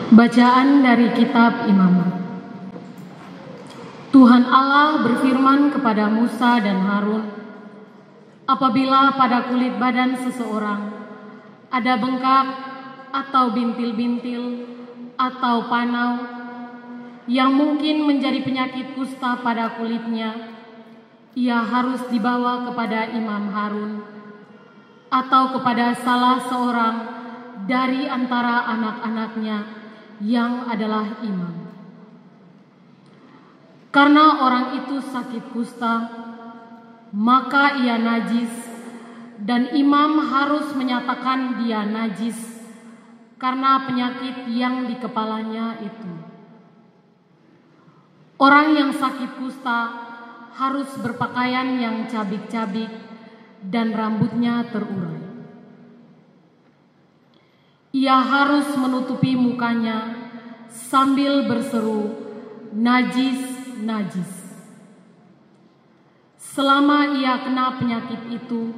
Bacaan dari Kitab Imamat. Tuhan Allah berfirman kepada Musa dan Harun, apabila pada kulit badan seseorang ada bengkak atau bintil-bintil atau panau yang mungkin menjadi penyakit kusta pada kulitnya, ia harus dibawa kepada Imam Harun atau kepada salah seorang dari antara anak-anaknya yang adalah imam. Karena orang itu sakit kusta, maka ia najis, dan imam harus menyatakan dia najis karena penyakit yang di kepalanya itu. Orang yang sakit kusta harus berpakaian yang cabik-cabik dan rambutnya terurai. Ia harus menutupi mukanya sambil berseru, najis, najis. Selama ia kena penyakit itu,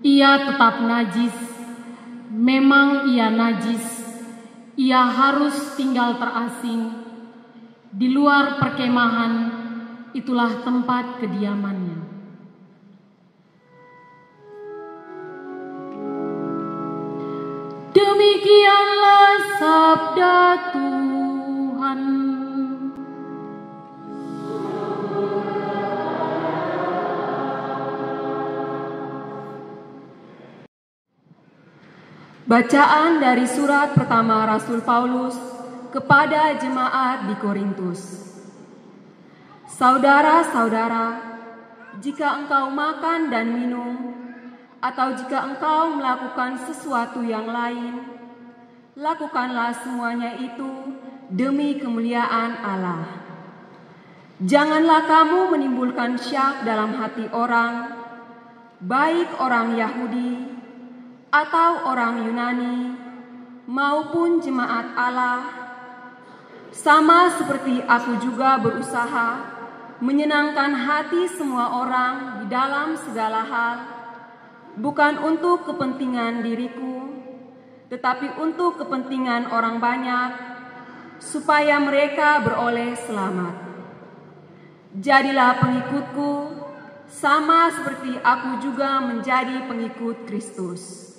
ia tetap najis. Memang ia najis, ia harus tinggal terasing. Di luar perkemahan, itulah tempat kediamannya. Demikianlah sabda Tuhan. Bacaan dari surat pertama Rasul Paulus kepada jemaat di Korintus. Saudara-saudara, jika engkau makan dan minum, atau jika engkau melakukan sesuatu yang lain, lakukanlah semuanya itu demi kemuliaan Allah. Janganlah kamu menimbulkan syak dalam hati orang, baik orang Yahudi atau orang Yunani, maupun jemaat Allah, sama seperti aku juga berusaha menyenangkan hati semua orang di dalam segala hal, bukan untuk kepentingan diriku, tetapi untuk kepentingan orang banyak, supaya mereka beroleh selamat. Jadilah pengikutku, sama seperti aku juga menjadi pengikut Kristus.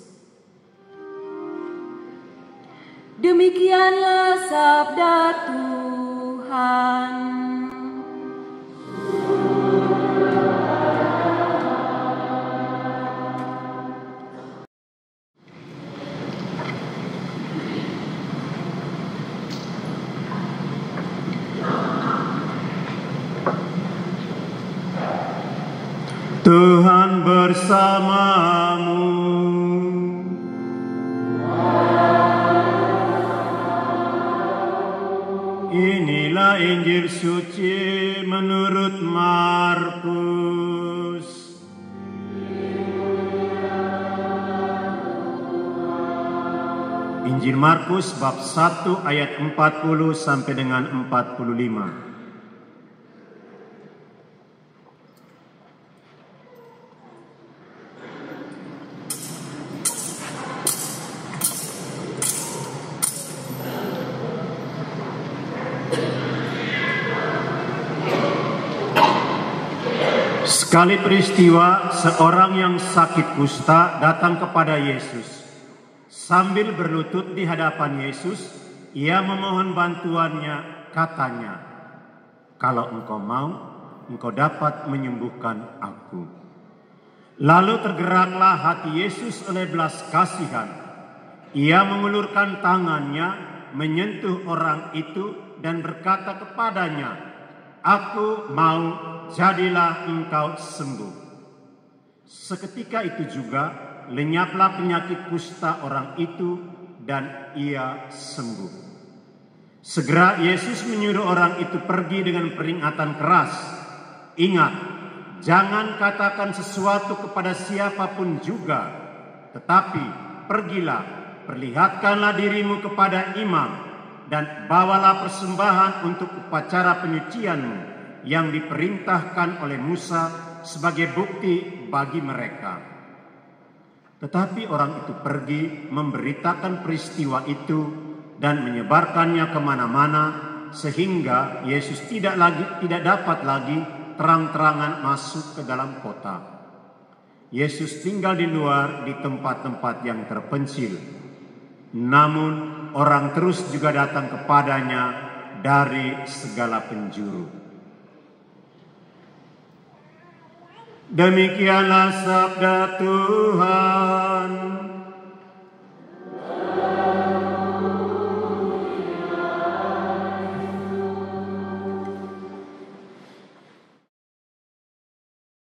Demikianlah sabda Tuhan. Tuhan bersamamu. Inilah Injil suci menurut Markus. Injil Markus bab 1 ayat 40 sampai dengan 45. Sekali peristiwa, seorang yang sakit kusta datang kepada Yesus. Sambil berlutut di hadapan Yesus, ia memohon bantuannya, katanya, "Kalau engkau mau, engkau dapat menyembuhkan aku." Lalu tergeraklah hati Yesus oleh belas kasihan. Ia mengulurkan tangannya, menyentuh orang itu dan berkata kepadanya, "Aku mau, jadilah engkau sembuh." Seketika itu juga lenyaplah penyakit kusta orang itu dan ia sembuh. Segera Yesus menyuruh orang itu pergi dengan peringatan keras. "Ingat, jangan katakan sesuatu kepada siapapun juga, tetapi pergilah, perlihatkanlah dirimu kepada imam dan bawalah persembahan untuk upacara penyucianmu yang diperintahkan oleh Musa sebagai bukti bagi mereka." Tetapi orang itu pergi memberitakan peristiwa itu dan menyebarkannya kemana-mana, sehingga Yesus tidak dapat lagi terang-terangan masuk ke dalam kota. Yesus tinggal di luar di tempat-tempat yang terpencil. Namun orang terus juga datang kepadanya dari segala penjuru. Demikianlah sabda Tuhan.